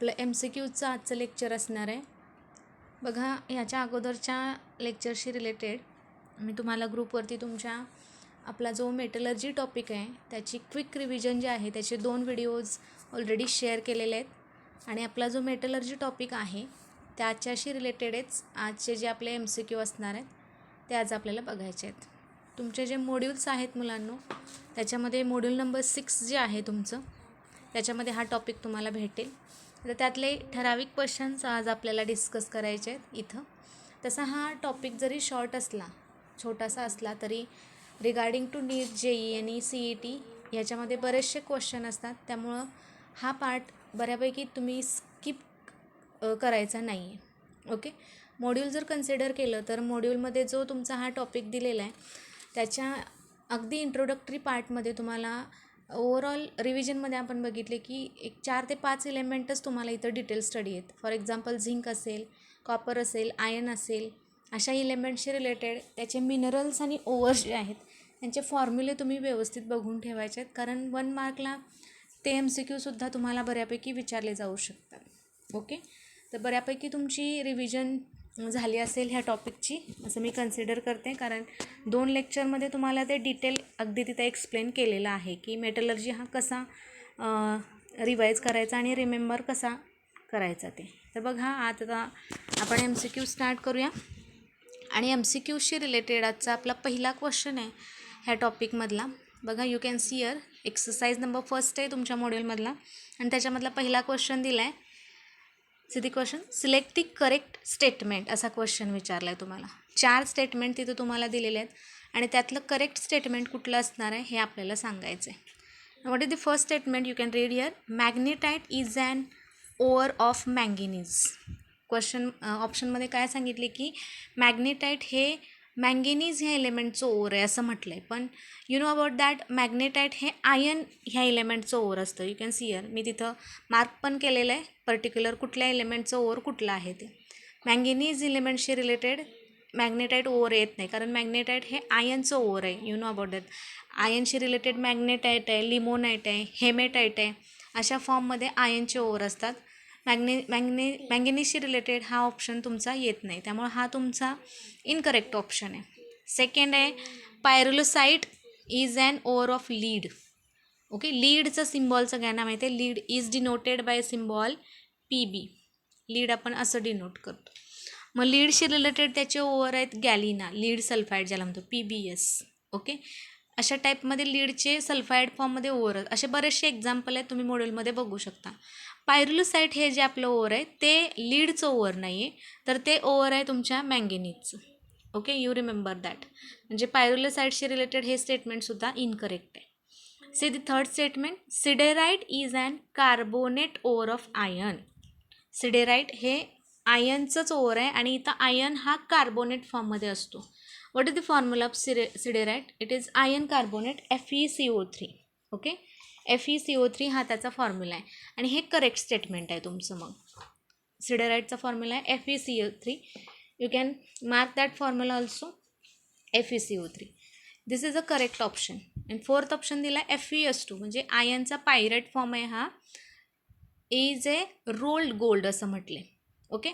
आपलं MCQचं आजचं लेक्चर असणार आहे. बघा, ह्याच्या अगोदरच्या लेक्चरशी रिलेटेड मी तुम्हाला ग्रुपवरती तुमच्या आपला जो मेटलर्जी टॉपिक आहे त्याची क्विक रिव्हिजन जे आहे त्याचे 2 व्हिडिओज ऑलरेडी शेअर केलेले आहेत. आणि आपला जो मेटलर्जी टॉपिक आहे त्याच्याशी रिलेटेडच आजचे जे आपले MCQ असणार आहेत ते आज आपल्याला बघायचे आहेत. तुमचे जे मॉड्यूल्स आहेत मुलांनो, त्याच्यामध्ये मॉड्यूल नंबर 6 जे आहे तुमचं, त्याच्यामध्ये हा टॉपिक तुम्हाला भेटेल. तर त्यातले ठराविक क्वेश्चन्स आज आपल्याला डिस्कस करायचे आहेत इथं. तसा हा टॉपिक जरी शॉर्ट असला, छोटासा असला, तरी रिगार्डिंग टू नीट, JEE आणि CET ह्याच्यामध्ये बरेचसे क्वेश्चन असतात. त्यामुळं हा पार्ट बऱ्यापैकी तुम्ही स्किप करायचा नाही आहे. ओके, मॉड्यूल जर कन्सिडर केलं तर मॉड्यूलमध्ये जो तुमचा हा टॉपिक दिलेला आहे त्याच्या अगदी इंट्रोडक्टरी पार्टमध्ये तुम्हाला ओव्हरऑल रिव्हिजनमध्ये आपण बघितले की एक 4 ते 5 एलिमेंटच तुम्हाला इथं डिटेल स्टडी आहेत. फॉर एक्झाम्पल झिंक असेल, कॉपर असेल, आयर्न असेल, अशा एलिमेंटशी रिलेटेड त्याचे मिनरल्स आणि ओव्हर्स जे आहेत त्यांचे फॉर्म्युले तुम्ही व्यवस्थित बघून ठेवायचे आहेत, कारण 1 मार्कला ते MCQसुद्धा तुम्हाला बऱ्यापैकी विचारले जाऊ शकतात. ओके, तर बऱ्यापैकी तुमची रिव्हिजन झाली असेल ह्या टॉपिकची असं मी कन्सिडर करते, कारण 2 लेक्चरमध्ये तुम्हाला ते डिटेल अगदी तिथं एक्सप्लेन केलेलं आहे की मेटलर्जी हा कसा रिवाईज करायचा आणि रिमेंबर कसा करायचा ते. तर बघा, आता आपण MCQ स्टार्ट करूया. आणि MCQशी रिलेटेड आजचा आपला पहिला क्वेश्चन आहे ह्या टॉपिकमधला. बघा, you can see here exercise number 1 आहे तुमच्या मॉड्यूलमधला आणि त्याच्यामधला पहिला क्वेश्चन दिला आहे. See question, select the correct statement असा क्वेश्चन विचारला आहे तुम्हाला. 4 स्टेटमेंट तिथं तुम्हाला दिलेले आहेत आणि त्यातलं करेक्ट स्टेटमेंट कुठलं असणार आहे हे आपल्याला सांगायचं आहे. What is the first statement? You can read here, magnetite is an ore of manganese. Question ऑप्शनमध्ये काय सांगितले की मॅग्नेटाइट हे मँगेनीज ह्या एलिमेंटचं ओअर आहे असं म्हटलं आहे. पण यू नो अबाउट दॅट, मॅग्नेटाइट हे आयर्न ह्या एलिमेंटचं ओअर असतं. यू कॅन सी हिअर, मी तिथं मार्क पण केलेलं आहे पर्टिक्युलर कुठल्या एलिमेंटचं ओअर कुठलं आहे ते. मँगेनीज एलिमेंटशी रिलेटेड मॅग्नेटाइट ओअर येत नाही, कारण मॅग्नेटाइट हे आयर्नचं ओअर आहे. You know about that. आयर्नशी रिलेटेड मॅग्नेटाइट आहे, लिमोनाइट आहे, हेमेटाइट आहे, अशा फॉर्ममध्ये आयर्नचे ओअर असतात. मॅंगेनीजशी रिलेटेड हा ऑप्शन तुमचा येत नाही, त्यामुळे हा तुमचा इनकरेक्ट ऑप्शन आहे. सेकंड आहे, pyrolusite is an ore of lead. Okay, लीडचं सिम्बॉल सगळ्यांना माहिती आहे. Lead is denoted by symbol PB. Lead आपण असं डिनोट करतो. मग लीडशी रिलेटेड त्याचे ओअर आहेत गॅलिना, लीड सल्फाईड ज्याला म्हणतो, PBS. ओके, अशा टाईपमध्ये लीडचे सल्फाईड फॉर्ममध्ये ओअर आहेत. असे बरेचसे एक्झाम्पल आहेत, तुम्ही मॉड्यूलमध्ये बघू शकता. पायरोलोसाइट हे जे आपलं ओअर आहे ते लीडचं ओअर नाही आहे, तर ते ओअर आहे तुमच्या मँगेनीजचं. Okay, you remember that. म्हणजे पायरोलोसाइटशी रिलेटेड हे स्टेटमेंटसुद्धा इनकरेक्ट आहे. See the third statement, siderite is an carbonate ore of iron. Siderite हे आयर्नचंच ओअर आहे आणि इथं आयर्न हा कार्बोनेट फॉर्ममध्ये असतो. What is the formula of siderite? It is iron carbonate FeCO3. Okay, FeCO3 हा त्याचा फॉर्म्युला आहे आणि हे करेक्ट स्टेटमेंट आहे तुमचं. मग सिडेराइटचा फॉर्म्युला आहे FeCO3. You can mark that formula also, FeCO3. This is a correct option. आणि फोर्थ ऑप्शन दिला FeS2, म्हणजे आयर्नचा पायरेट फॉर्म आहे हा, इज ए रोल्ड गोल्ड असं म्हटले. ओके,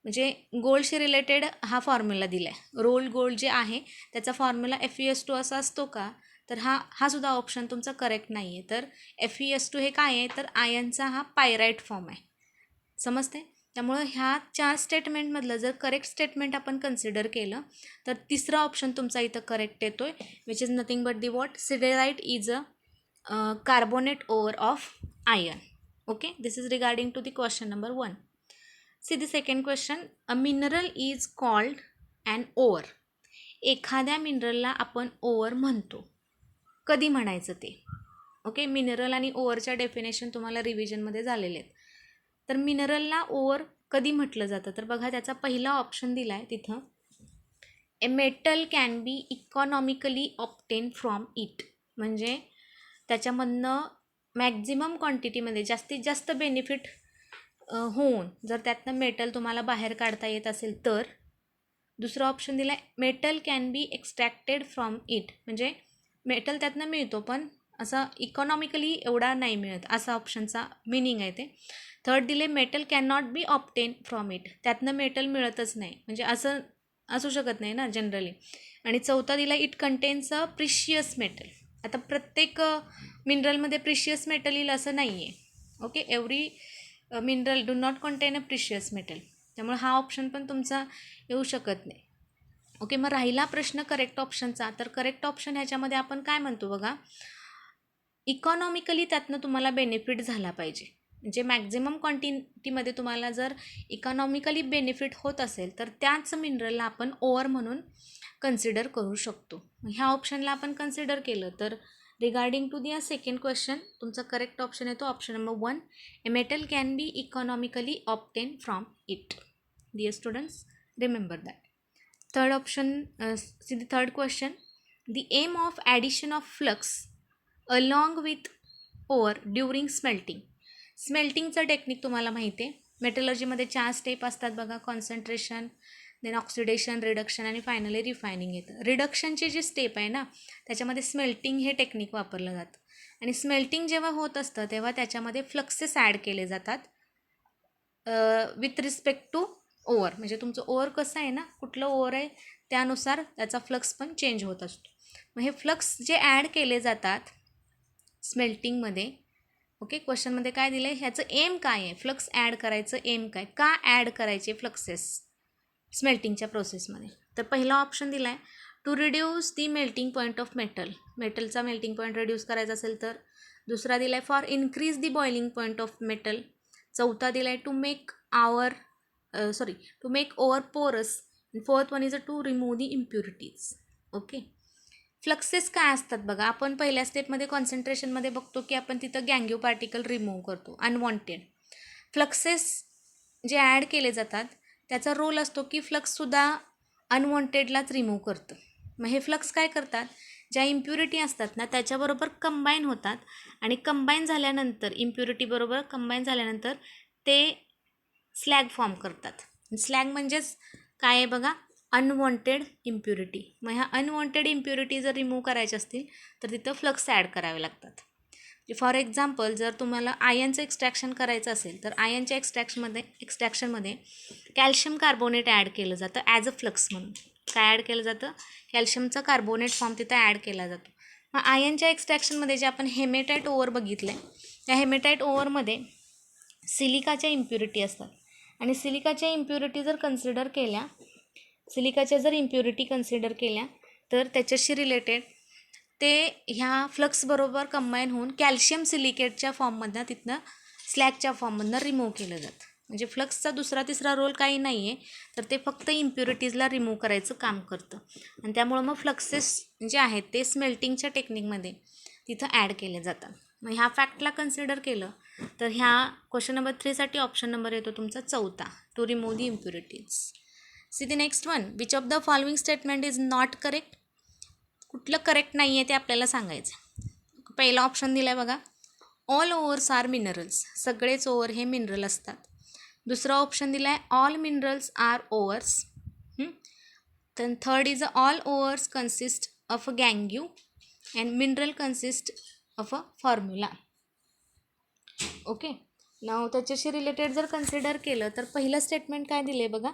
म्हणजे गोल्डशी रिलेटेड हा फॉर्म्युला दिला आहे. रोल्ड गोल्ड जे आहे त्याचा फॉर्म्युला FeS2 असा असतो का, तर हा सुद्धा ऑप्शन तुमचा करेक्ट नाही आहे. तर FeS2 हे काय आहे, तर आयर्नचा हा पायराईट फॉर्म आहे. समजते? त्यामुळं ह्या 4 स्टेटमेंटमधलं जर करेक्ट स्टेटमेंट आपण कन्सिडर केलं तर तिसरा ऑप्शन तुमचा इथं करेक्ट येतो आहे, which is nothing but the what, siderite is a carbonate ore of iron. Okay, this is regarding to the question number 1. See the second question, a mineral is called an ore. एखाद्या मिनरलला आपण ओअर म्हणतो, कधी म्हणायचं ते. Okay, mineral आणि ओअरच्या definition तुम्हाला रिव्हिजनमध्ये झालेले आहेत. तर मिनरलला ओअर कधी म्हटलं जातं, तर बघा त्याचा पहिला ऑप्शन दिला आहे तिथं, a metal can be economically obtained from it. म्हणजे त्याच्यामधनं मॅक्झिमम क्वांटिटीमध्ये जास्तीत जास्त बेनिफिट होऊन जर त्यातनं मेटल तुम्हाला बाहेर काढता येत असेल तर. दुसरा ऑप्शन दिला आहे, metal can B extracted from it. म्हणजे मेटल त्यातनं मिळतो पण असं इकॉनॉमिकली एवढा नाही मिळत, असा ऑप्शनचा मिनिंग आहे ते. थर्ड दिले metal can not be obtained from it, त्यातनं मेटल मिळतच नाही, म्हणजे असं असू शकत नाही ना जनरली. आणि चौथा दिला it contains a precious metal. आता प्रत्येक मिनरलमध्ये प्रिशियस मेटल येईल असं नाही आहे. Okay, every mineral do not contain a precious metal, त्यामुळे हा ऑप्शन पण तुमचा येऊ शकत नाही. ओके, मग राहिला प्रश्न करेक्ट ऑप्शनचा. तर करेक्ट ऑप्शन ह्याच्यामध्ये आपण काय म्हणतो बघा, इकॉनॉमिकली त्यातनं तुम्हाला बेनिफिट झाला पाहिजे. म्हणजे मॅक्झिमम क्वांटिटीमध्ये तुम्हाला जर इकॉनॉमिकली बेनिफिट होत असेल तर त्याच मिनरलला आपण ओअर म्हणून कन्सिडर करू शकतो. ह्या ऑप्शनला आपण कन्सिडर केलं तर regarding to the second question तुमचा करेक्ट ऑप्शन येतो option number 1, a metal can be economically obtained from it. Dear students, remember that. Third option, see the third question, the aim of addition of flux along with ore during smelting. स्मेल्टिंगचं technique तुम्हाला माहिती आहे, मेटलर्जीमध्ये 4 step असतात बघा, concentration, then oxidation, reduction आणि finally refining येतं. रिडक्शनची जी स्टेप आहे ना त्याच्यामध्ये स्मेल्टिंग हे टेक्निक वापरलं जातं. आणि स्मेल्टिंग जेव्हा होत असतं तेव्हा त्याच्यामध्ये फ्लक्सेस ॲड केले जातात विथ रिस्पेक्ट टू ओअर. म्हणजे तुमचं ओअर कसं आहे ना, कुठलं ओअर आहे त्यानुसार त्याचा फ्लक्स पण चेंज होत असतो. मग हे फ्लक्स जे ॲड केले जातात स्मेल्टिंगमध्ये, ओके, क्वेश्चनमध्ये काय दिलं आहे, ह्याचं एम काय आहे, फ्लक्स ॲड करायचं एम काय, का ॲड करायचे फ्लक्सेस स्मेल्टिंगच्या प्रोसेसमध्ये. तर पहिला ऑप्शन दिला आहे to reduce the melting point of metal, मेटलचा मेल्टिंग पॉईंट रिड्यूस करायचा असेल तर. दुसरा दिला आहे for increase the boiling point of metal. चौथा दिला आहे to make ore porous. Fourth one is a to remove the impurities. Okay, fluxes काय असतात बघा, आपण पहिल्या स्टेपमध्ये कॉन्सन्ट्रेशनमध्ये बघतो की आपण तिथं गँग्यू पार्टिकल रिमूव्ह करतो अनवॉन्टेड. फ्लक्सेस जे ॲड केले जातात त्याचा रोल असतो की फ्लक्ससुद्धा अनवॉन्टेडलाच रिमूव्ह करतं. मग हे फ्लक्स काय करतात, ज्या इम्प्युरिटी असतात ना त्याच्याबरोबर कंबाईन होतात आणि कंबाईन झाल्यानंतर इम्प्युरिटीबरोबर कंबाईन झाल्यानंतर ते स्लॅग फॉर्म करतात. स्लॅग म्हणजेच काय आहे बघा, अनवॉन्टेड इम्प्युरिटी. मग ह्या अनवॉन्टेड इम्प्युरिटी जर रिमूव्ह करायच्या असतील तर तिथं फ्लक्स ॲड करावे लागतात. फॉर एक्झाम्पल जर तुम्हाला आयनचं एक्स्ट्रॅक्शन करायचं असेल तर आयनच्या एक्स्ट्रॅक्शनमध्ये कॅल्शियम कार्बोनेट ॲड केलं जातं ॲज अ फ्लक्स म्हणून. काय ॲड केलं जातं, कॅल्शियमचा कार्बोनेट फॉर्म तिथं ॲड केला जातो. मग आयनच्या एक्स्ट्रॅक्शनमध्ये जे आपण हेमेटाईट ओव्हर बघितलं आहे त्या हेमेटाईट ओव्हरमध्ये सिलिकाच्या इम्प्युरिटी असतात आणि सिलिकाच्या इम्प्युरिटी जर कन्सिडर केल्या, तर त्याच्याशी रिलेटेड ते ह्या फ्लक्सबरोबर कंबाईन होऊन कॅल्शियम सिलिकेटच्या फॉर्ममधनं तिथनं स्लॅगच्या फॉर्ममधनं रिमूव्ह केलं जातं. म्हणजे फ्लक्सचा दुसरा तिसरा रोल काही नाही आहे, तर ते फक्त इम्प्युरिटीजला रिमूव्ह करायचं काम करतं. आणि त्यामुळं मग फ्लक्सेस जे आहेत ते स्मेल्टिंगच्या टेक्निकमध्ये तिथं ॲड केले जातात. मग ह्या फॅक्टला कन्सिडर केलं तर ह्या क्वेश्चन नंबर 3साठी ऑप्शन नंबर येतो तुमचा चौथा, to remove the impurities. See the next one, which of the following statement is not correct. कुठलं करेक्ट नाही आहे ते आपल्याला सांगायचं. पहिला ऑप्शन दिला आहे बघा, ऑल ओव्हर्स आर मिनरल्स, सगळेच ओव्हर हे मिनरल असतात. दुसरा ऑप्शन दिला आहे all minerals are ores. then third is all overs consist of a gangue and mineral consist of a formula. Okay, नाव त्याच्याशी रिलेटेड जर कन्सिडर केलं तर पहिलं स्टेटमेंट काय दिलं आहे बघा,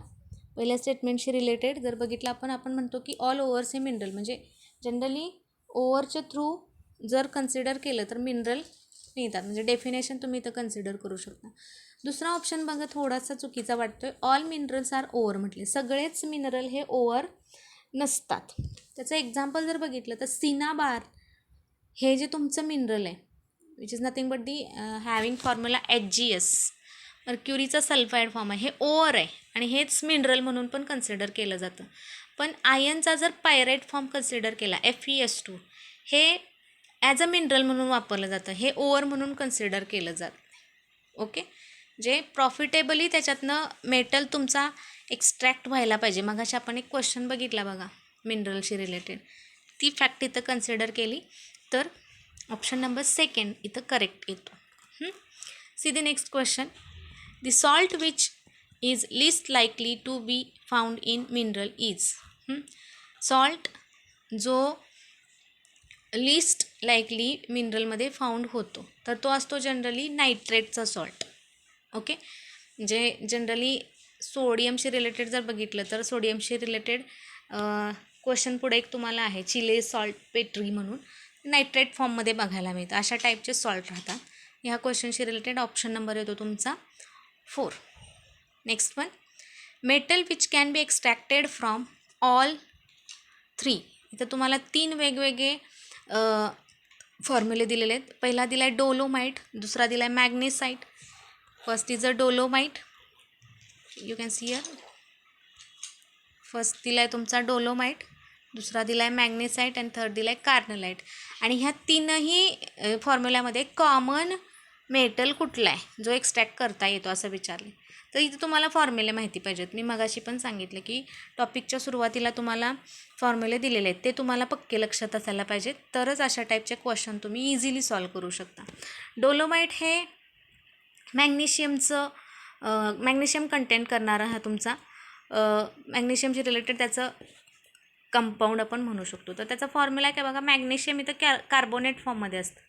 पहिल्या स्टेटमेंटशी रिलेटेड जर बघितलं आपण म्हणतो की ऑल ओव्हर्स हे मिनरल, म्हणजे जनरली ओव्हरच्या थ्रू जर कन्सिडर केलं तर मिनरल मिळतात, म्हणजे डेफिनेशन तुम्ही इथं कन्सिडर करू शकता. दुसरा ऑप्शन बघा थोडासा चुकीचा वाटतोय, ऑल मिनरल्स आर ओव्हर म्हटले, सगळेच मिनरल हे ओव्हर नसतात. त्याचं एक्झाम्पल जर बघितलं तर सिनाबार हे जे तुमचं मिनरल आहे which is nothing but the having formula HgS, मर्क्युरीचा सल्फाईड फॉर्म आहे, हे ओव्हर आहे आणि हेच मिनरल म्हणून पण कन्सिडर केलं जातं. पण आयनचा जर पायराईट फॉर्म कन्सिडर केला FeS2, हे ॲज अ मिनरल म्हणून वापरलं जातं, हे ओव्हर म्हणून कन्सिडर केलं जातं. ओके, जे प्रॉफिटेबली त्याच्यातनं मेटल तुमचा एक्स्ट्रॅक्ट व्हायला पाहिजे. मग अशा आपण एक क्वेश्चन बघितला बघा मिनरलशी रिलेटेड, ती फॅक्ट इथं कन्सिडर केली तर ऑप्शन नंबर 2 इथं करेक्ट येतो. See the next question, the salt which is least likely to be found in mineral is. Salt जो लिस्ट लाईकली मिनरलमध्ये फाउंड होतो, तर तो असतो जनरली नायट्रेटचा सॉल्ट. ओके, म्हणजे जनरली सोडियमशी रिलेटेड जर बघितलं तर सोडियमशी रिलेटेड क्वेश्चन पुढे एक तुम्हाला आहे, चिले सॉल्ट पेट्री म्हणून नायट्रेट फॉर्ममध्ये बघायला मिळतं. अशा टाईपचे सॉल्ट राहतात. ह्या क्वेश्चनशी रिलेटेड ऑप्शन नंबर येतो तुमचा 4. Next one, metal which can be extracted from all 3. इथं तुम्हाला 3 वेगवेगळे फॉर्म्युले दिलेले आहेत. पहिला दिला आहे डोलोमाइट, दुसरा दिला आहे magnesite. First is a dolomite, you can see here. First दिला आहे तुमचा डोलोमाइट, दुसरा दिला आहे मॅग्नेसाईट आणि थर्ड दिला आहे कार्नलाईट. आणि ह्या तीनही फॉर्म्युल्यामध्ये कॉमन मेटल कुठला आहे जो एक्स्ट्रॅक्ट करता येतो असं विचारले. तर इथे तुम्हाला फॉर्म्युले माहिती पाहिजेत. मी मगाशी पण सांगितलं की टॉपिकच्या सुरुवातीला तुम्हाला फॉर्म्युले दिलेले आहेत, ते तुम्हाला पक्के लक्षात असायला पाहिजेत, तरच अशा टाईपचे क्वेश्चन तुम्ही इझिली सॉल्व करू शकता. डोलोमाइट हे मॅग्नेशियम कंटेंट करणारा हा तुमचा मॅग्नेशियमशी रिलेटेड त्याचं कंपाऊंड आपण म्हणू शकतो. तर त्याचा फॉर्म्युला काय बघा, मॅग्नेशियम इथं कार्बोनेट फॉर्ममध्ये असतं,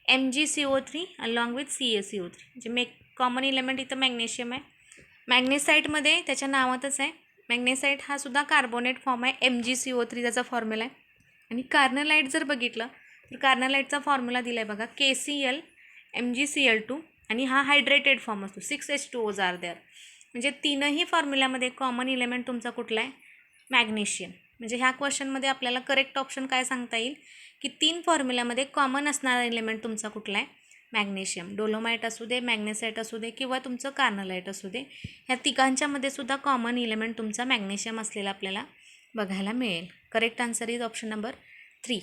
MgCO3 अलॉंग विथ CaCO3, म्हणजे कॉमन इलेमेंट इथं मॅग्नेशियम आहे. मॅग्नेसाईटमध्ये त्याच्या नावातच आहे, मॅग्नेसाईट हा सुद्धा कार्बोनेट फॉर्म आहे, MgCO3 त्याचा फॉर्म्युला आहे. आणि कार्नलाईट जर बघितलं तर कार्नलाईटचा फॉर्म्युला दिला आहे बघा, KCl MgCl2, आणि हा हायड्रेटेड फॉर्म असतो, 6H2O's आर देअर. म्हणजे तीनही फॉर्म्युल्यामध्ये कॉमन इलेमेंट तुमचा कुठला आहे, मॅग्नेशियम. म्हणजे ह्या क्वेश्चनमध्ये आपल्याला करेक्ट ऑप्शन काय सांगता येईल की 3 फॉर्म्युल्यामध्ये कॉमन असणारा एलिमेंट तुमचा कुठला आहे, मॅग्नेशियम. डोलोमाइट असू दे, मॅग्नेसाईट असू दे किंवा तुमचं कार्नलाईट असू दे, ह्या तिघांच्यामध्ये सुद्धा कॉमन एलिमेंट तुमचा मॅग्नेशियम असलेला आपल्याला बघायला मिळेल. Correct answer is option number 3.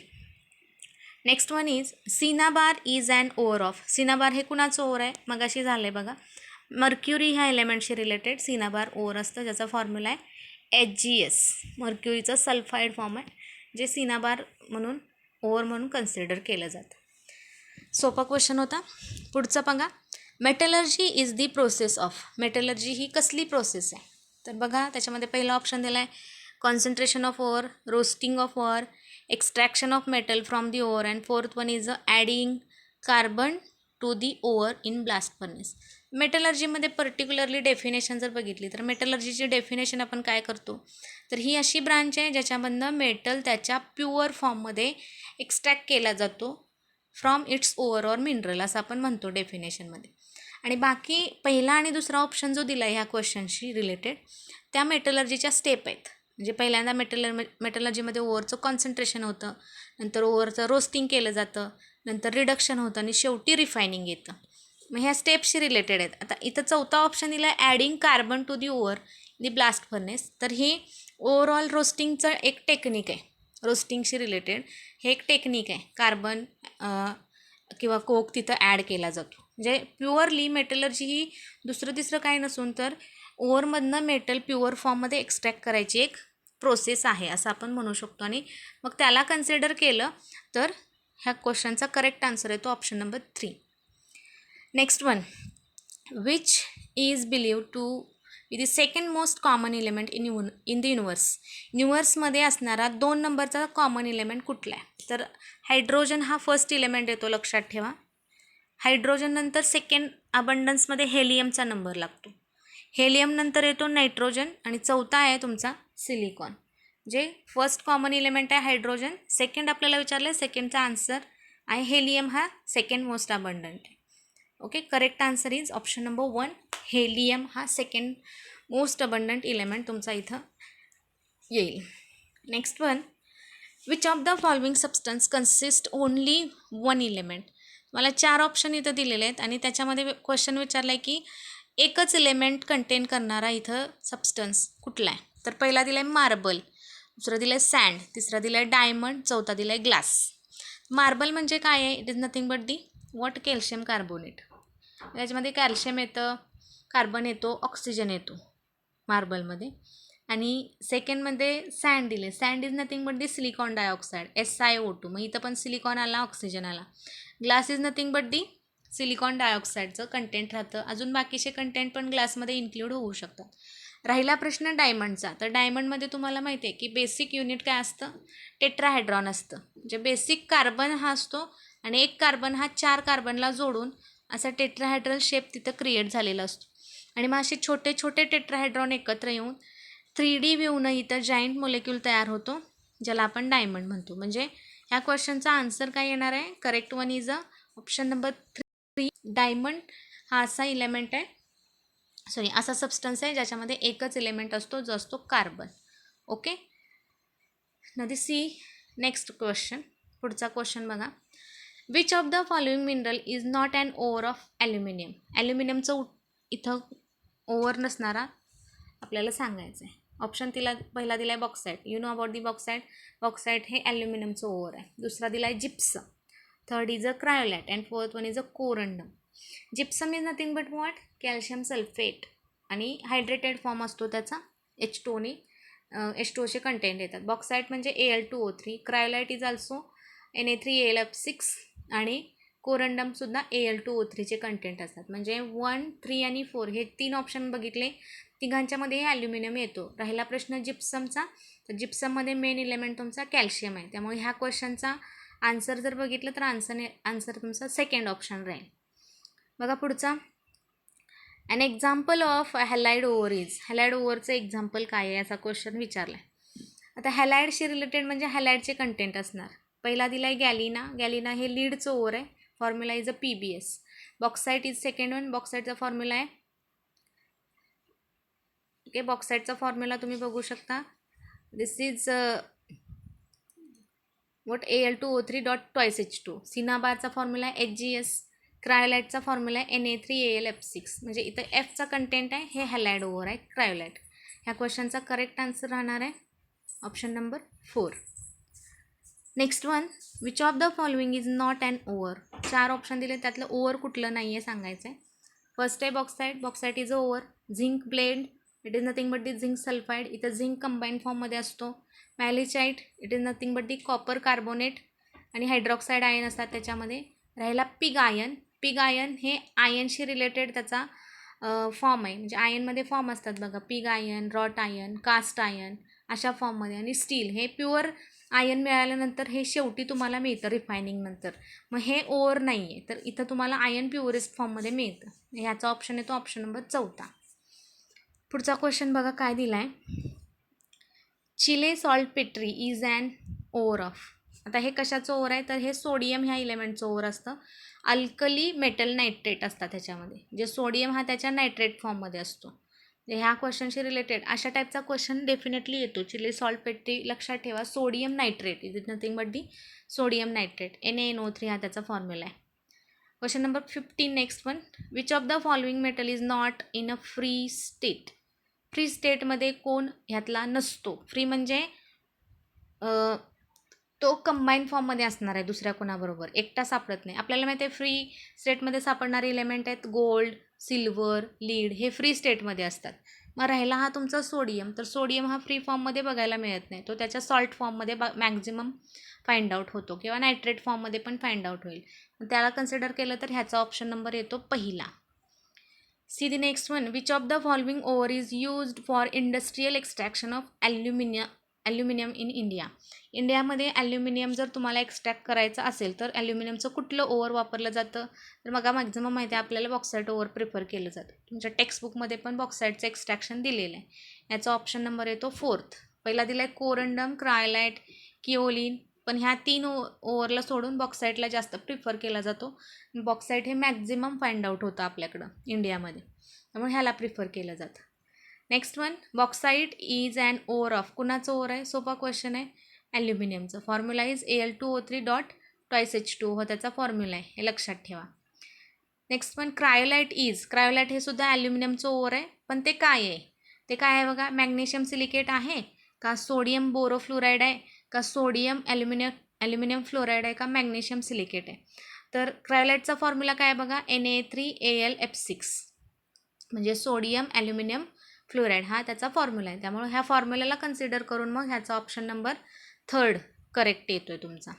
Next one is cinnabar is an ore of. Cinnabar हे कुणाचं ओअर आहे, मगाशी झालं आहे बघा, मर्क्युरी ह्या एलिमेंटशी रिलेटेड सिनाबार ओअर असतं, ज्याचा फॉर्म्युला आहे HgS. मर्क्युरीचं सल्फाईड फॉर्म आहे, जे सिनाबार म्हणून ओअर म्हणून कन्सिडर केलं जातं. सोपा क्वेश्चन होता. पुढचं बघा, metallurgy is the process of. Metallurgy ही कसली प्रोसेस आहे, तर बघा त्याच्यामध्ये पहिला ऑप्शन दिला आहे concentration of ore, roasting of ore, extraction of metal from the ore, and fourth one is adding carbon to the ore in blast furnace. मेटलर्जीमध्ये पर्टिक्युलरली डेफिनेशन जर बघितली तर मेटलर्जीची डेफिनेशन आपण काय करतो, तर ही अशी ब्रांच आहे ज्याच्यामधनं मेटल त्याच्या प्युअर फॉर्ममध्ये एक्स्ट्रॅक्ट केला जातो फ्रॉम इट्स ओअर ऑर मिनरल, असं आपण म्हणतो डेफिनेशनमध्ये. आणि बाकी पहिला आणि दुसरा ऑप्शन जो दिला आहे ह्या क्वेश्चनशी रिलेटेड, त्या मेटलर्जीच्या स्टेप आहेत. म्हणजे पहिल्यांदा मेटलर्जीमध्ये ओअरचं कॉन्सन्ट्रेशन होतं, नंतर ओअरचं रोस्टिंग केलं जातं, नंतर रिडक्शन होतं आणि शेवटी रिफायनिंग येतं. मग ह्या स्टेप्सशी रिलेटेड आहेत. आता इथं चौथा ऑप्शन दिला आहे adding carbon to the ore the blast furnace. तर ही ओव्हरऑल रोस्टिंगचं एक टेक्निक आहे, रोस्टिंगशी रिलेटेड हे एक टेक्निक आहे. कार्बन किंवा कोक तिथं ॲड केला जातो. म्हणजे प्युअरली मेटलर्जी ही दुसरं तिसरं काही नसून तर ओअरमधनं मेटल प्युअर फॉर्ममध्ये एक्स्ट्रॅक्ट करायची एक प्रोसेस आहे असं आपण म्हणू शकतो. आणि मग त्याला कन्सिडर केलं तर ह्या क्वेश्चनचा करेक्ट आन्सर आहे तो option number 3. Next one, which is believed to be the second most common element in the universe. युनिवर्समध्ये असणारा 2 नंबरचा कॉमन एलिमेंट कुठला आहे, तर हायड्रोजन हा फर्स्ट एलिमेंट येतो, लक्षात ठेवा. हायड्रोजन नंतर सेकंड अबंडन्समध्ये हेलियमचा नंबर लागतो, हेलियम नंतर येतो नायट्रोजन आणि चौथा आहे तुमचा सिलिकॉन. जे फर्स्ट कॉमन एलिमेंट आहे हायड्रोजन, सेकंड आपल्याला विचारलं आहे, सेकंडचा आन्सर आहे हेलियम हा सेकंड मोस्ट अबंडंट आहे. Okay, correct answer is option number 1, helium हा सेकंड मोस्ट अबंडंट एलिमेंट तुमचा इथं येईल. Next one, which of the following substance consist only 1 element. मला 4 ऑप्शन इथं दिलेले आहेत आणि त्याच्यामध्ये क्वेश्चन विचारला आहे की एकच एलिमेंट कंटेन करणारा इथं सबस्टन्स कुठला आहे. तर पहिला दिला आहे मार्बल, दुसरा दिला आहे सँड, तिसरा दिला आहे डायमंड, चौथा दिला आहे ग्लास. मार्बल म्हणजे काय आहे, it is nothing but the what, calcium carbonate. त्याच्यामध्ये कॅल्शियम येतं, कार्बन येतो, ऑक्सिजन येतो मार्बलमध्ये. आणि सेकंडमध्ये सँड दिले, sand is nothing but the silicon dioxide SiO2, मग इथं पण सिलिकॉन आला, ऑक्सिजन आला. Glass is nothing but the silicon डायऑक्साईडचं कंटेंट राहतं. अजून बाकीचे कंटेंट पण ग्लासमध्ये इन्क्लूड होऊ शकतात. राहिला प्रश्न डायमंडचा. तर डायमंडमध्ये तुम्हाला माहिती आहे की बेसिक युनिट काय असतं, टेट्राहेड्रॉन असतं. म्हणजे बेसिक कार्बन हा असतो आणि एक कार्बन हा 4 कार्बनला जोडून असा टेट्राहेड्रल शेप तिथं क्रिएट झालेला असतो. आणि मग असे छोटे छोटे टेट्राहेड्रॉन एकत्र येऊन 3D व्ह्यूनं इथं जायंट मोलेक्यूल तयार होतो, ज्याला आपण डायमंड म्हणतो. म्हणजे ह्या क्वेश्चनचा आन्सर काय येणार आहे, correct one is option number 3. Diamond हा असा इलेमेंट आहे, असा सबस्टन्स आहे ज्याच्यामध्ये एकच एलिमेंट असतो, जो असतो carbon. Okay, now the see next question. पुढचा क्वेश्चन बघा. Which of the following mineral is not an ore of aluminium. ॲल्युमिनियमचं इथं ओव्हर नसणारा आपल्याला सांगायचं आहे. ऑप्शन पहिला दिला आहे bauxite. You know about the bauxite. Bauxite हे ॲल्युमिनियमचं ओव्हर आहे. दुसरा दिला आहे gypsum. Third is a cryolite and fourth one is a corundum. Gypsum is nothing but what, calcium sulphate आणि हायड्रेटेड फॉर्म असतो त्याचा, H2ने H2चे कंटेंट येतात. बॉक्साईट म्हणजे Al2O3. Cryolite is also Na3AlF6 आणि कोरंडमसुद्धा Al2O3चे कंटेंट असतात. म्हणजे 1, 3 आणि 4 हे 3 ऑप्शन बघितले, तिघांच्यामध्ये हे ॲल्युमिनियम येतो. राहिला प्रश्न जिप्समचा. तर जिप्सममध्ये मेन इलेमेंट तुमचा कॅल्शियम आहे. त्यामुळे ह्या क्वेश्चनचा आन्सर जर बघितलं तर आन्सर तुमचा सेकंड ऑप्शन राहील. बघा पुढचा. An example of halide ore is. Halide ओव्हरचं एक्झाम्पल काय आहे याचा क्वेश्चन विचारला आहे. आता हॅलाइडशी रिलेटेड म्हणजे हॅलाइडचे कंटेंट असणार. पहिला दिला आहे गॅलिना. गॅलिना हे लीडचं ओव्हर आहे. Formula is a PbS. Bauxite is second one. बॉक्साईटचा फॉर्म्युला आहे, ओके, बॉक्साईटचा फॉर्म्युला तुम्ही बघू शकता. This is what Al2O3.2H2. सिनाबारचा फॉर्म्युला आहे HgS. क्रायोलाइटचा फॉर्म्युला आहे Na3AlF6. म्हणजे इथं Fचा कंटेंट आहे, हे हॅलाइड ओव्हर आहे क्रायोलाइट. ह्या क्वेश्चनचा करेक्ट आन्सर राहणार आहे option number 4. Next one. Which of the following is not an ore. 4 option दिले, त्यातलं ओव्हर कुठलं नाही आहे सांगायचं आहे. फर्स्ट आहे bauxite. Bauxite is a ore. Zinc blende, it is nothing but the zinc sulphide. इथं झिंक कंबाईंड फॉर्ममध्ये असतो. Malachite, it is nothing but the copper carbonate आणि हायड्रॉक्साईड आयन असतात त्याच्यामध्ये. राहिला पिग आयन. पिग आयन हे आयनशी related त्याचा form आहे. म्हणजे आयनमध्ये फॉर्म असतात बघा, pig iron, wrought iron, cast iron अशा फॉर्ममध्ये. आणि स्टील हे प्युअर आयन मिळाल्यानंतर हे शेवटी तुम्हाला मिळतं रिफायनिंग नंतर. मग हे ओव्हर नाही आहे, तर इथं तुम्हाला आयन प्युअरेस्ट फॉर्ममध्ये मिळतं. ह्याचा ऑप्शन येतो ऑप्शन नंबर 4. पुढचा क्वेश्चन बघा काय दिला आहे. चिले सॉल्टपेट्री इज ॲन ओव्हर ऑफ. आता हे कशाचं ओव्हर आहे, तर हे सोडियम ह्या इलेमेंटचं ओव्हर असतं. अल्कली मेटल नायट्रेट असतात ह्याच्यामध्ये, जे सोडियम हा त्याच्या नायट्रेट फॉर्ममध्ये असतो. ह्या क्वेश्चनशी रिलेटेड अशा टाईपचा क्वेश्चन डेफिनेटली येतो. चिले सॉल्टपेट्री लक्षात ठेवा. Sodium nitrate is it nothing but the sodium nitrate. NaNO3 हा त्याचा फॉर्म्युला आहे. Question number 15 next one. Which of the following metal is not in a free state. Free स्टेटमध्ये कोण ह्यातला नसतो. फ्री म्हणजे तो कंबाईन फॉर्ममध्ये असणार आहे दुसऱ्या कोणाबरोबर, एकटा सापडत नाही. आपल्याला माहिती आहे फ्री स्टेटमध्ये सापडणारे एलिमेंट आहेत गोल्ड, सिल्वर, लीड, हे फ्री स्टेटमध्ये असतात. मग राहिला हा तुमचा सोडियम. तर सोडियम हा फ्री फॉर्ममध्ये बघायला मिळत नाही, तो त्याच्या सॉल्ट फॉर्ममध्ये मॅक्झिमम फाइंड आउट होतो किंवा नायट्रेट फॉर्ममध्ये पण फाइंड आउट होईल. त्याला कन्सिडर केलं तर ह्याचा ऑप्शन नंबर येतो पहिला. See the next one. Which of the following ore is used for industrial extraction of aluminium in India. इंडियामध्ये ॲल्युमिनियम जर तुम्हाला एक्स्ट्रॅक्ट करायचं असेल तर ॲल्युमिनियमचं कुठलं ओव्हर वापरलं जातं, तर मग मॅक्झिमम माहिती आहे आपल्याला बॉक्साईट ओव्हर प्रिफर केलं जातं. तुमच्या टेक्स्टबुकमध्ये पण बॉक्साईटचं एक्स्ट्रॅक्शन दिलेलं आहे. याचा ऑप्शन नंबर येतो 4th. पहिला दिला आहे कोरंडम, क्रायोलाइट, किओलिन. पण ह्या 3 ओव्हरला सोडून बॉक्साईटला जास्त प्रिफर केला जातो. बॉक्साईट हे मॅक्झिमम फाइंड आउट होतं आपल्याकडं इंडियामध्ये, त्यामुळे ह्याला प्रिफर केलं जातं. Next one. Bauxite is an ore of. कुणाचं ओव्हर आहे, सोपा क्वेश्चन आहे, ॲल्युमिनियमचं. फॉर्म्युला इज Al2O3.2H2 हा त्याचा फॉर्म्युला आहे, हे लक्षात ठेवा. Next one. Cryolite is. Cryolite हे सुद्धा ॲल्युमिनियमचं ओव्हर आहे, पण ते काय आहे, ते काय आहे बघा. मॅग्नेशियम सिलिकेट आहे का, सोडियम बोरोफ्लोराईड आहे का, सोडियम ॲल्युमिनियम फ्लोराईड आहे का, मॅग्नेशियम सिलिकेट आहे. तर क्रायोलाइटचा फॉर्म्युला काय आहे बघा, Na3AlF6 म्हणजे सोडियम ॲल्युमिनियम फ्लोराईड हा त्याचा फॉर्म्युला आहे. त्यामुळे ह्या फॉर्म्युल्याला कन्सिडर करून मग ह्याचा ऑप्शन नंबर 3rd करेक्ट येतो आहे तुमचा.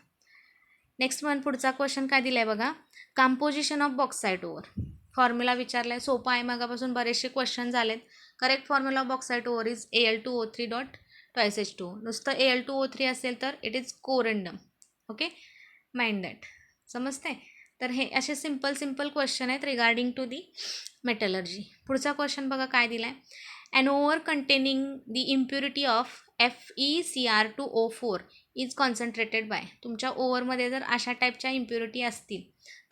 Next one. पुढचा क्वेश्चन काय दिला आहे बघा. Composition of bauxite over. Formula विचारला आहे, सोपा आहे, मगापासून बरेचसे क्वेश्चन झालेत. Correct formula of bauxite over is Al2O3 dot twice H2O. नुसतं Al2O3 असेल तर it is corundum. Okay, mind that. समजते. तर हे असे सिम्पल क्वेश्चन आहेत रिगार्डिंग टू दी मेटलर्जी. पुढचा क्वेश्चन बघा काय दिला आहे. An ore containing the impurity of FeCr2O4 is concentrated by. तुमच्या ओव्हरमध्ये जर अशा टाईपच्या इम्प्युरिटी असतील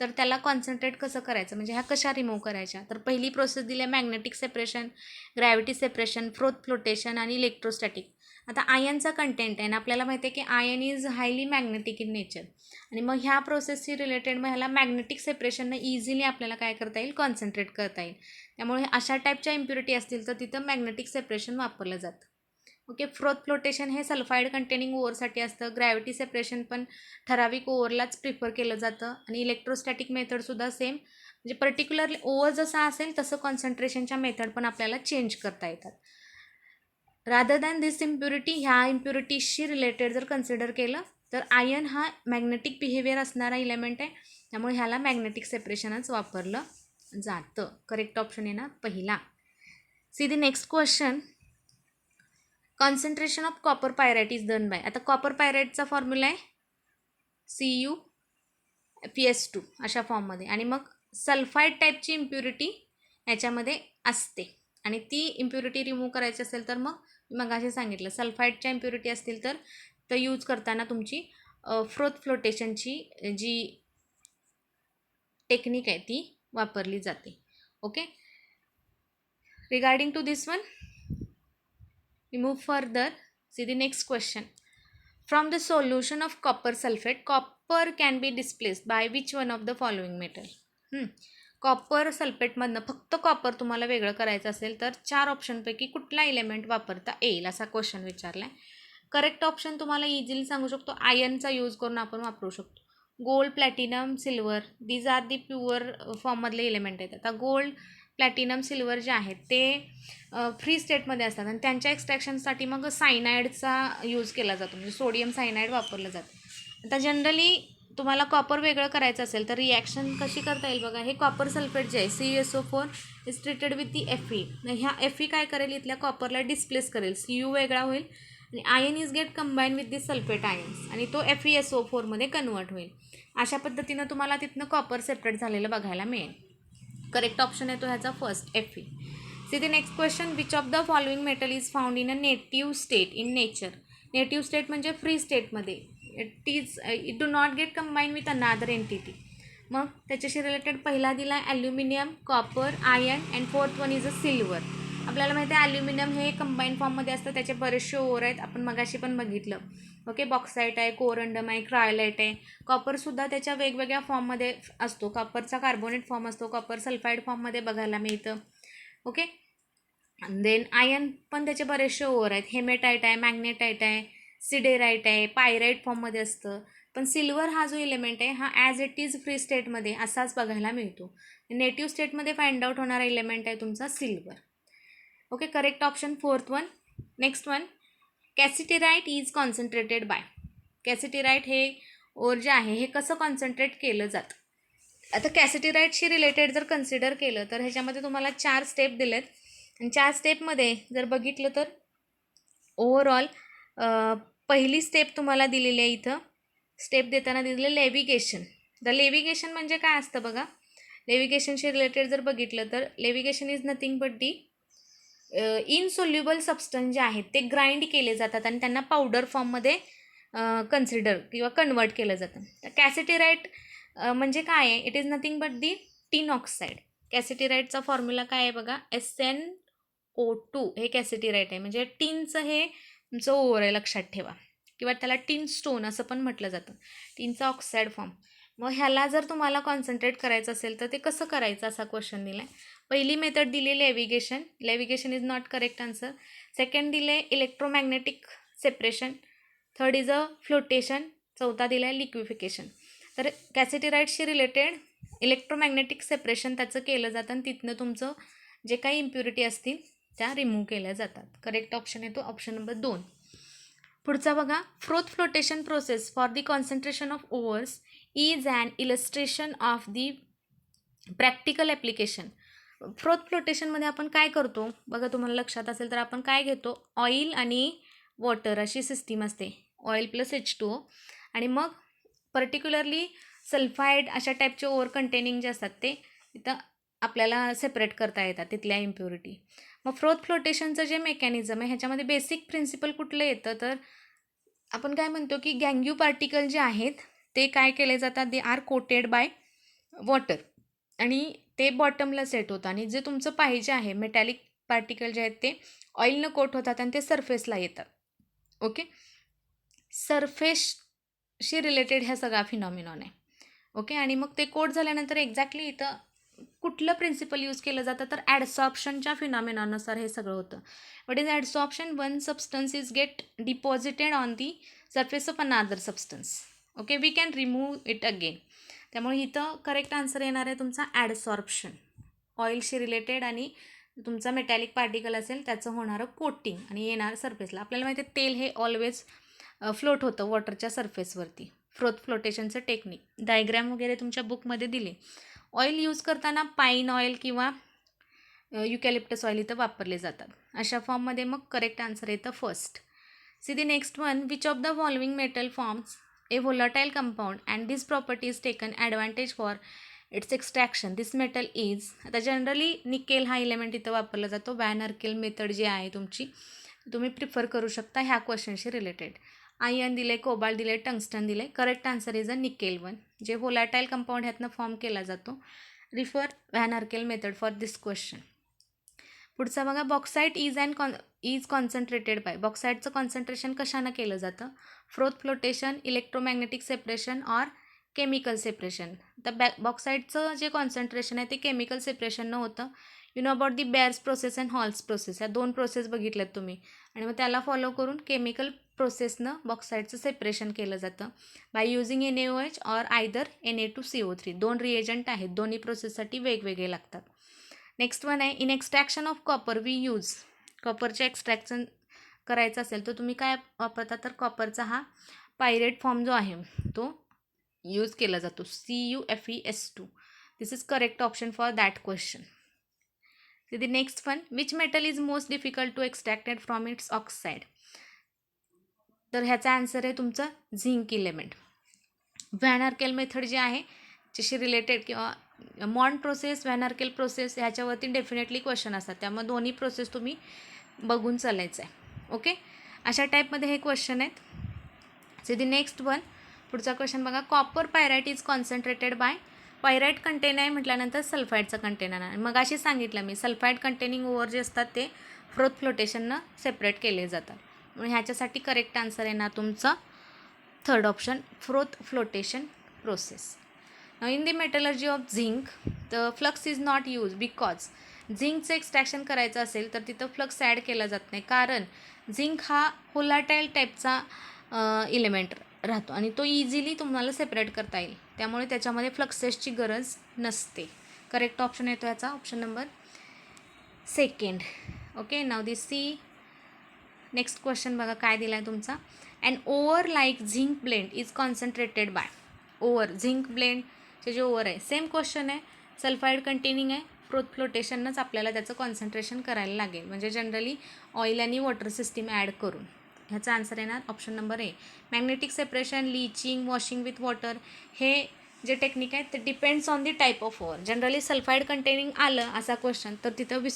तर त्याला कॉन्सन्ट्रेट कसं करायचं, म्हणजे ह्या कशा रिमूव्ह करायच्या. तर पहिली प्रोसेस दिली आहे magnetic separation, gravity separation, flotation आणि इलेक्ट्रोस्टॅटिक. आता आयनचा कंटेंट आहे ना, आपल्याला माहिती आहे की ion is highly magnetic in nature, आणि मग ह्या प्रोसेसशी रिलेटेड मग ह्याला मॅग्नेटिक सेपरेशननं इझिली आपल्याला काय करता येईल, कॉन्सन्ट्रेट करता येईल. त्यामुळे अशा टाईपच्या इम्प्युरिटी असतील तर तिथं मॅग्नेटिक सेपरेशन वापरलं जातं. ओके, फ्लोटेशन हे सल्फाईड कंटेनिंग ओव्हरसाठी असतं. ग्रॅव्हिटी सेपरेशन पण ठराविक ओव्हरलाच प्रिफर केलं जातं. आणि इलेक्ट्रोस्टॅटिक मेथडसुद्धा सेम, म्हणजे पर्टिक्युलरली ओव्हर जसा असेल तसं कॉन्सन्ट्रेशनच्या मेथड पण आपल्याला चेंज करता येतात. रादर दॅन दिस इम्प्युरिटी, ह्या इम्प्युरिटीशी रिलेटेड जर कन्सिडर केलं तर आयन हा मॅग्नेटिक बिहेवियर असणारा इलेमेंट आहे, त्यामुळे ह्याला मॅग्नेटिक सेपरेशनच वापरलं जातं. करेक्ट ऑप्शन आहे ना पहिला. See the next question. Concentration of copper pyrite is done by. आता कॉपर पायराईटचा फॉर्म्युला आहे CuPs2 अशा फॉर्ममध्ये, आणि मग सल्फाईड टाईपची इम्प्युरिटी याच्यामध्ये असते, आणि ती इम्प्युरिटी रिमूव्ह करायची असेल तर मग असे सांगितलं सल्फाईडच्या इम्प्युरिटी असतील तर यूज करताना तुमची फ्लोटेशनची जी टेक्निक आहे ती वापरली जाते. Okay, regarding to this one we move further. See the next question. From the solution of copper sulfate, copper can be displaced by which one of the following metal? Copper सल्फेटमधनं फक्त copper तुम्हाला वेगळं करायचं असेल तर 4 ऑप्शनपैकी कुठला element वापरता येईल असा क्वेश्चन विचारला आहे. करेक्ट ऑप्शन तुम्हाला इझिली सांगू शकतो, आयनचा यूज करून आपण वापरू शकतो. Gold, platinum, silver, these are the pure फॉर्ममधले एलिमेंट आहेत. आता गोल्ड, प्लॅटिनम, सिल्वर जे आहेत ते फ्री स्टेटमध्ये असतात, आणि त्यांच्या एक्स्ट्रॅक्शनसाठी मग सायनाईडचा यूज केला जातो, म्हणजे सोडियम सायनाईड वापरलं जातं. आता जनरली तुम्हाला कॉपर वेगळं करायचं असेल तर रिॲक्शन कशी करता येईल बघा. हे कॉपर सल्फेट जे आहे CuSO4 is treated with the Fe. ह्या Fe काय करेल, इथल्या कॉपरला डिस्प्लेस करेल, Cu वेगळा होईल आणि ion is get combine with the sulphate ions, आणि तो FeSO4मध्ये कन्वर्ट होईल. अशा पद्धतीनं तुम्हाला तिथनं कॉपर सेपरेट झालेलं बघायला मिळेल. करेक्ट ऑप्शन आहे तो ह्याचा first Fe. C the next question. Which of the following metal is found in a native state in nature. Native state म्हणजे फ्री स्टेटमध्ये, it do not gate combine with अनादर entity. मग त्याच्याशी related पहिला दिला आहे aluminium, copper, iron, and fourth one is a silver. आपल्याला माहिती आहे ॲल्युमिनियम हे कंबाईन फॉर्ममध्ये असतं, त्याचे बरेचसे ओव्हर आहेत, आपण मगाशी पण बघितलं. ओके, बॉक्साईट आहे, कोरंडम आहे, क्रायोलाईट आहे. कॉपरसुद्धा त्याच्या वेगवेगळ्या फॉर्ममध्ये असतो. कॉपरचा कार्बोनेट फॉर्म असतो, कॉपर सल्फाईड फॉर्ममध्ये बघायला मिळतं. ओके, देन आयन पण त्याचे बरेचसे ओव्हर आहेत. हेमेटाईट आहे, मॅग्नेटाईट आहे, सिडेराईट आहे, पायराईट फॉर्ममध्ये असतं. पण सिल्वर हा जो एलिमेंट आहे हा ॲज इट इज फ्री स्टेटमध्ये असाच बघायला मिळतो. नेटिव्ह स्टेटमध्ये फाइंड आउट होणारा एलिमेंट आहे तुमचा silver. Okay, correct option fourth one. Next one. Cassiterite is concentrated by. Cassiterite हे ओर जे आहे हे कसं कॉन्सन्ट्रेट केलं जातं. आता कॅसिटेराईटशी रिलेटेड जर कन्सिडर केलं तर ह्याच्यामध्ये तुम्हाला 4 स्टेप दिलेत, आणि 4 स्टेपमध्ये जर बघितलं तर ओव्हरऑल पहिली स्टेप तुम्हाला दिलेली आहे. इथं स्टेप देताना दिलेलं लेव्हिगेशन. द लेव्हिगेशन म्हणजे काय असतं बघा. लेव्हिगेशनशी रिलेटेड जर बघितलं तर levigation is nothing but the insoluble substance जे आहेत ते ग्राइंड केले जातात आणि त्यांना पावडर फॉर्ममध्ये कन्सिडर किंवा कन्वर्ट केलं जातं. तर कॅसिटेराईट म्हणजे काय आहे, it is nothing but the tin oxide. कॅसिटेराईटचा फॉर्म्युला काय आहे बघा, SnO2 हे कॅसिटेराईट आहे, म्हणजे टिनचं हे तुमचं ओव्हर आहे लक्षात ठेवा, किंवा त्याला टिन स्टोन असं पण म्हटलं जातं, टिनचा ऑक्साईड फॉर्म. मग ह्याला जर तुम्हाला कॉन्सन्ट्रेट करायचं असेल तर ते कसं करायचं असा क्वेश्चन दिला आहे. पहिली मेथड दिली levigation. Levigation is not correct answer. Second दिले electromagnetic separation. Third is a flotation. चौथा दिला आहे लिक्विफिकेशन. तर कॅसिटेराईटशी रिलेटेड इलेक्ट्रोमॅग्नेटिक सेपरेशन त्याचं केलं जातं, आणि तिथनं तुमचं जे काही इम्प्युरिटी असतील त्या रिमूव्ह केल्या जातात. करेक्ट ऑप्शन आहे तो ऑप्शन नंबर 2. पुढचा बघा. Flotation process for the concentration of ores is an illustration of the practical application. Froth फ्लोटेशनमध्ये आपण काय करतो बघा, तुम्हाला लक्षात असेल तर आपण काय घेतो, ऑइल आणि वॉटर अशी सिस्टीम असते, ऑइल प्लस H2O, आणि मग पर्टिक्युलरली सल्फाईड अशा टाईपचे ओव्हर कंटेनिंग जे असतात ते तिथं आपल्याला सेपरेट करता येतात तिथल्या इम्प्युरिटी. मग फ्रोथ फ्लोटेशनचं जे मेकॅनिझम आहे ह्याच्यामध्ये बेसिक प्रिन्सिपल कुठलं येतं, तर आपण काय म्हणतो की गँग्यू पार्टिकल जे आहेत ते काय केले जातात, they are coated by water, आणि ते बॉटमला सेट होतं, आणि जे तुमचं पाहिजे आहे मेटॅलिक पार्टिकल जे आहेत ते ऑइलनं कोट होतात आणि ते सरफेसला येतात. ओके, सरफेसशी रिलेटेड ह्या सगळा फिनॉमिनॉन आहे. ओके, आणि मग ते कोट झाल्यानंतर एक्झॅक्टली इथं कुठलं प्रिन्सिपल यूज केलं जातं, तर ॲडसॉर्प्शनच्या फिनॉमिनॉनुसार हे सगळं होतं. What is adsorption, one substance is get deposited on the surface of another substance. Okay, we can remove it again. त्यामुळे इथं करेक्ट आन्सर येणार आहे तुमचा ॲडसॉर्प्शन, ऑइलशी रिलेटेड आणि तुमचा मेटॅलिक पार्टिकल असेल त्याचं होणारं कोटिंग आणि येणार सरफेसला. आपल्याला माहिती आहे तेल हे ऑलवेज फ्लोट होतं वॉटरच्या सरफेसवरती. फ्रोथ फ्लोटेशनचं टेक्निक डायग्रॅम वगैरे तुमच्या बुकमध्ये दिले. ऑइल यूज करताना पाईन ऑइल किंवा युकॅलिप्टस ऑइल इथं वापरले जातात. अशा फॉर्ममध्ये मग करेक्ट आन्सर येतं first. See the next one, which of the following metal forms a volatile compound and this property is taken advantage for its extraction. This metal is, आता जनरली निकेल हा element इथं वापरला जातो. Van आर्केल method जी आहे तुमची तुम्ही prefer करू शकता ह्या क्वेश्चनशी रिलेटेड. आयर्न दिले, कोबाल्ट दिले, टंगस्टन दिले. Correct answer is a nickel one, जे व्होलाटाईल कंपाऊंड ह्यातनं फॉर्म केला जातो. Refer van Arkel method for this question. पुढचा बघा, बॉक्साईट इज कॉन्सन्ट्रेटेड बाय. बॉक्साईटचं कॉन्सन्ट्रेशन कशानं केलं जातं, froth flotation, electromagnetic separation or chemical separation. तर बॉक्साईटचं जे कॉन्सन्ट्रेशन आहे ते केमिकल सेपरेशननं होतं. You know about the Bayer's process and Hall's process, या 2 प्रोसेस बघितल्यात तुम्ही, आणि मग त्याला फॉलो करून केमिकल प्रोसेसनं बॉक्साईटचं सेपरेशन केलं जातं by using NaOH or either Na2CO3. 2 reagent आहेत, दोन्ही प्रोसेससाठी वेगवेगळे लागतात. नेक्स्ट वन आहे, in extraction of copper we use. कॉपरचे एक्स्ट्रॅक्शन करायचं असेल तर तुम्ही काय वापरता, तर कॉपरचा हा पायरेट फॉर्म जो आहे तो यूज केला जातो, CuFeS2. This is correct option for that question. The next one, which metal is most difficult to extracted from its oxide. तर ह्याचा आन्सर आहे तुमचं zinc element. Van Arkel method जी आहे ज्याशी रिलेटेड किंवा Mond process, van Arkel process ह्याच्यावरती definitely question असतात, त्यामुळे दोन्ही प्रोसेस तुम्ही बघून चालायचं आहे. ओके, अशा टाईपमध्ये हे क्वेश्चन आहेत. सो दी नेक्स्ट वन, पुढचा क्वेश्चन बघा, copper pyrite is concentrated by. Pyrite contain आहे म्हटल्यानंतर सल्फाईडचं कंटेनर आहे. मग अशी सांगितलं मी, सल्फाईड कंटेनिंग ओव्हर जे असतात ते फ्रोथ फ्लोटेशननं सेपरेट केले जातात. म्हणून ह्याच्यासाठी करेक्ट आन्सर येणार तुमचं third option, froth flotation process. Now in the metallurgy of zinc, the flux is not used because झिंकचं एक्स्ट्रॅक्शन करायचं असेल तर तिथं फ्लक्स ॲड केला जात नाही, कारण झिंक हा व्होलाटाईल टाईपचा इलेमेंट राहतो आणि तो इझिली तुम्हाला सेपरेट करता येईल, त्यामुळे त्याच्यामध्ये फ्लक्सेसची गरज नसते. करेक्ट ऑप्शन येतो याचा option number second. Okay, now the see next question बघा काय दिला आहे तुमचा. And ore like zinc blende is concentrated by. Ore zinc ब्लेंडचे जे ओव्हर आहे, सेम क्वेश्चन आहे, सल्फाईड कंटेनिंग आहे, फ्रोथ फ्लोटेशनच आपल्याला त्याचं कॉन्सन्ट्रेशन करायला लागेल, म्हणजे जनरली ऑइल आणि वॉटर सिस्टीम ॲड करून. ह्याचा आन्सर येणार option number A. Magnetic separation, leaching, washing with water हे जे टेक्निक आहे ते depends on the type of over. Generally sulphide containing आलं असा क्वेश्चन तर तिथं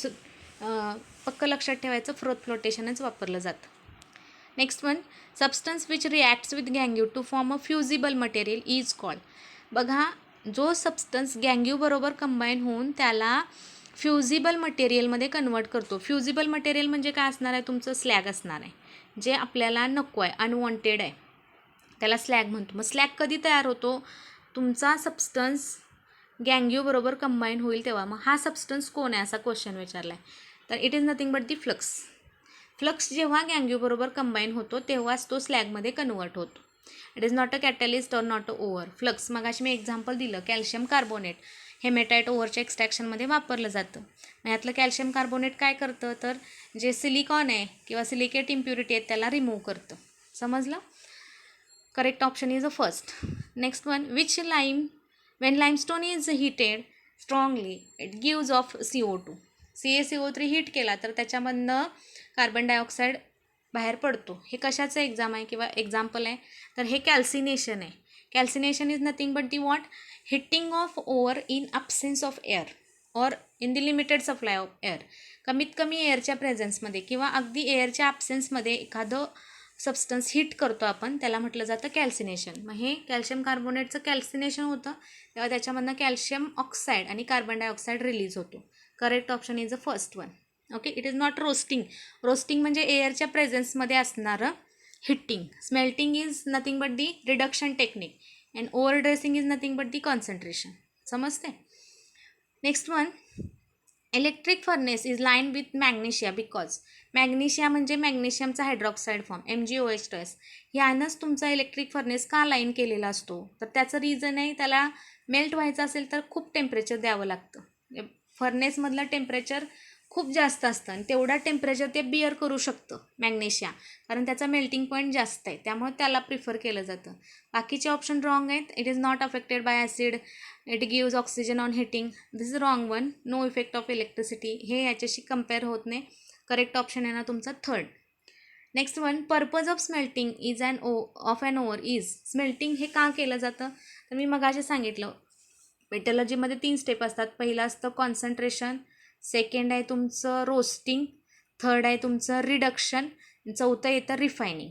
पक्क लक्षात ठेवायचं फ्रोथ फ्लोटेशनच वापरलं जातं. Next one, substance which reacts with गँग्यू to form a fusible material is called. बघा, जो सबस्टन्स गँग्यूबरोबर कंबाईन होऊन त्याला फ्युजिबल मटेरियलमध्ये कन्वर्ट करतो. फ्युजिबल मटेरियल म्हणजे काय असणार आहे, तुमचं स्लॅग असणार आहे, जे आपल्याला नको आहे, अनवॉन्टेड आहे, त्याला स्लॅग म्हणतो. मग स्लॅग कधी तयार होतो, तुमचा सबस्टन्स गँग्यूबरोबर कंबाईन होईल तेव्हा. मग हा सबस्टन्स कोण आहे असा क्वेश्चन विचारला आहे, तर it is nothing but the flux. Flux जेव्हा गँग्यूबरोबर कंबाईन होतो तेव्हाच तो स्लॅगमध्ये कन्वर्ट होतो. It is not a catalyst और नॉट अ ओव्हर. फ्लक्स मग अशी मी एक्झाम्पल दिलं, कॅल्शियम कार्बोनेट हेमेटाईट ओव्हरच्या एक्स्ट्रॅक्शनमध्ये वापरलं जातं. मग यातलं कॅल्शियम कार्बोनेट काय करतं, तर जे सिलिकॉन आहे किंवा सिलिकेट इम्प्युरिटी आहेत त्याला रिमूव्ह करतं. समजलं. Correct option is a first. Next one, which lime when limestone is heated strongly it gives off CO2. CaCO3 heat केला तर त्याच्यामधनं कार्बन डायऑक्साईड बाहेर पडतो. हे कशाचं एक्झाम आहे किंवा एक्झाम्पल आहे तर हे कॅल्सिनेशन आहे. Calcination is nothing but the what, heating of ore in absence of air or in the limited supply of air. कमीत कमी एअरच्या प्रेझेन्समध्ये किंवा अगदी एअरच्या ॲब्सेन्समध्ये एखादं सबस्टन्स हीट करतो आपण, त्याला म्हटलं जातं कॅल्सिनेशन. मग हे कॅल्शियम कार्बोनेटचं कॅल्सिनेशन होतं तेव्हा त्याच्यामधनं कॅल्शियम ऑक्साईड आणि कार्बन डायऑक्साईड रिलीज होतो. Correct option is the first one. Okay, it is not roasting. Roasting म्हणजे एअरच्या प्रेझेन्समध्ये असणारं heating. Smelting is nothing but the reduction technique and ore dressing is nothing but the concentration. समजते. Next one, electric furnace is line with magnesia because. Magnesia म्हणजे मॅग्नेशियमचा hydroxide form MgOH+. ह्यानंच तुमचा electric furnace का line केलेला असतो तर त्याचं रिझन आहे, त्याला मेल्ट व्हायचं असेल तर खूप टेम्परेचर द्यावं लागतं. फर्नेसमधलं टेम्परेचर खूप जास्त असतं आणि तेवढा टेम्परेचर ते बिअर करू शकतं मॅग्नेशिया, कारण त्याचा मेल्टिंग पॉईंट जास्त आहे, त्यामुळे त्याला प्रिफर केलं जातं. बाकीचे ऑप्शन रॉंग आहेत. It is not affected by acid, it gives oxygen on heating, this is wrong one. No effect of electricity, हे याच्याशी कम्पेअर होत नाही. करेक्ट ऑप्शन आहे ना तुमचा third. Next one, purpose of smelting is of an ore is. Smelting हे का केलं जातं तर मी मगाशी सांगितलं मेटलर्जीमध्ये 3 स्टेप असतात. पहिलं असतं कॉन्सन्ट्रेशन, सेकंड आहे तुमचं रोस्टिंग, थर्ड आहे तुमचं रिडक्शन, चौथं येतं रिफायनिंग.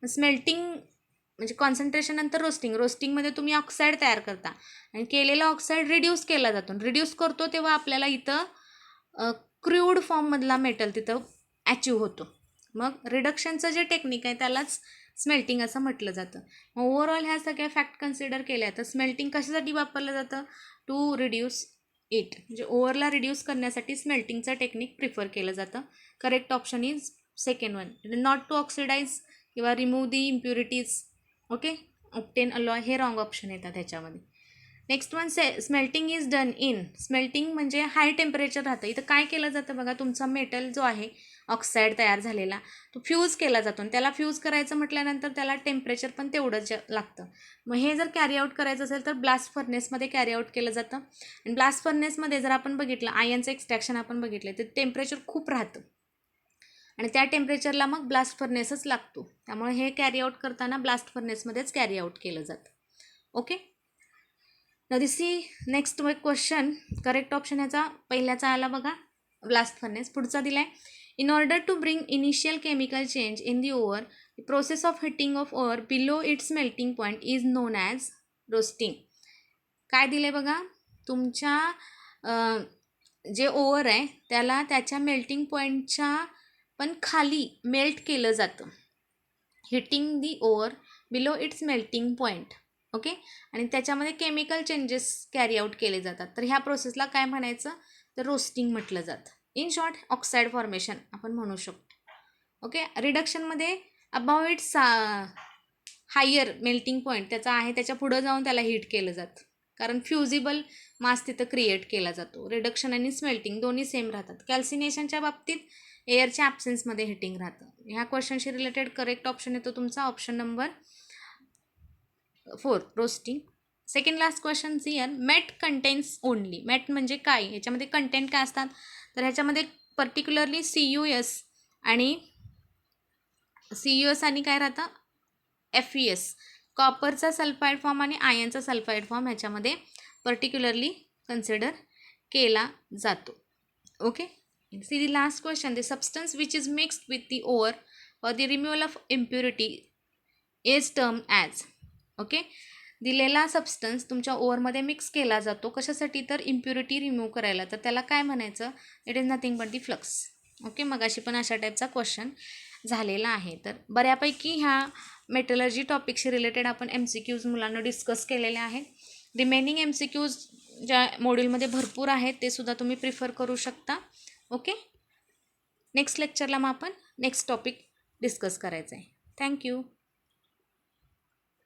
स्मेल्टिंग म्हणजे कॉन्सन्ट्रेशन नंतर रोस्टिंग. रोस्टिंगमध्ये तुम्ही ऑक्साईड तयार करता आणि केलेला ऑक्साईड रिड्यूस केला जातो. रिड्यूस करतो तेव्हा आपल्याला इथं क्रूड फॉर्ममधला मेटल तिथं अचीव होतो. मग रिडक्शनचं जे टेक्निक आहे त्यालाच स्मेल्टिंग असं म्हटलं जातं. मग ओव्हरऑल ह्या सगळ्या फॅक्ट कन्सिडर केल्या तर स्मेल्टिंग कशासाठी वापरलं जातं, टू रिड्यूस इट, म्हणजे ओव्हरला रिड्यूस करण्यासाठी स्मेल्टिंगचं टेक्निक प्रिफर केलं जातं. Correct option is second one. Not to oxidise किंवा remove the impurities. Okay, obtain alloy हे रॉंग ऑप्शन येतात ह्याच्यामध्ये. Next one, smelting is done in. Smelting म्हणजे हाय टेम्परेचर राहतं. इथं काय केलं जातं बघा, तुमचा मेटल जो आहे ऑक्साईड तयार झालेला तो फ्यूज केला जातो आणि त्याला फ्यूज करायचं म्हटल्यानंतर त्याला टेम्परेचर पण तेवढंच लागतं. मग हे जर कॅरी आउट करायचं असेल तर ब्लास्ट फर्नेसमध्ये कॅरी आउट केलं जातं. आणि ब्लास्ट फर्नेसमध्ये जर आपण बघितलं आयनचं एक्स्ट्रॅक्शन आपण बघितलं तर टेम्परेचर खूप राहतं आणि त्या टेम्परेचरला मग ब्लास्ट फर्नेसच लागतो. त्यामुळे हे कॅरी आउट करताना ब्लास्ट फर्नेसमध्येच कॅरी आउट केलं जातं. ओके, नाउ दिस नेक्स्ट क्वेश्चन. करेक्ट ऑप्शन ह्याचा पहिल्याचा आला बघा, ब्लास्ट फर्नेस. पुढचा दिला आहे, in order to bring initial chemical change in the ore, the process of heating of ore below its melting point is known as roasting. काय दिले बघा, तुमच्या जे ओअर आहे त्याला त्याच्या मेल्टिंग पॉईंटच्या पण खाली मेल्ट केलं जातं. Heating the ओअर below it's melting point. Okay, आणि त्याच्यामध्ये केमिकल चेंजेस कॅरी आउट केले जातात. तर ह्या प्रोसेसला काय म्हणायचं तर रोस्टिंग म्हटलं जातं. इन शॉर्ट ऑक्साईड फॉर्मेशन आपण म्हणू शकतो. ओके, रिडक्शनमध्ये above its higher melting point त्याचा आहे त्याच्या पुढं जाऊन त्याला हीट केलं जातं, कारण फ्युजिबल मास तिथं क्रिएट केला जातो. रिडक्शन आणि स्मेल्टिंग दोन्ही सेम राहतात. कॅल्सिनेशनच्या बाबतीत एअरच्या ॲब्सेन्समध्ये हिटिंग राहतं. ह्या क्वेश्चनशी रिलेटेड करेक्ट ऑप्शन येतो तुमचा option number 4, roasting. Second last question here, matte contains only. Matte म्हणजे काय, याच्यामध्ये कंटेंट काय असतात तर ह्याच्यामध्ये पर्टिक्युलरली CuS आणि काय राहतं FeS, कॉपरचा सल्फाईड फॉर्म आणि आयनचा सल्फाईड फॉर्म ह्याच्यामध्ये पर्टिक्युलरली कन्सिडर केला जातो. Okay, see the last question, the substance which is mixed with the ore for the removal of impurity is term as. Okay, दिलेला substance तुमच्या ओअरमध्ये मिक्स केला जातो कशासाठी तर इम्प्युरिटी रिमूव्ह करायला, तर त्याला काय म्हणायचं, it is nothing but the flux. Okay, मग अशी पण अशा टाईपचा क्वेश्चन झालेला आहे. तर बऱ्यापैकी ह्या मेटलर्जी टॉपिकशी रिलेटेड आपण MCQs मुलांना डिस्कस केलेले आहेत. रिमेनिंग MCQs ज्या मॉड्यूलमध्ये भरपूर आहेत ते सुद्धा तुम्ही प्रिफर करू शकता. ओके, नेक्स्ट लेक्चरला मग आपण नेक्स्ट टॉपिक डिस्कस करायचं आहे. थँक्यू.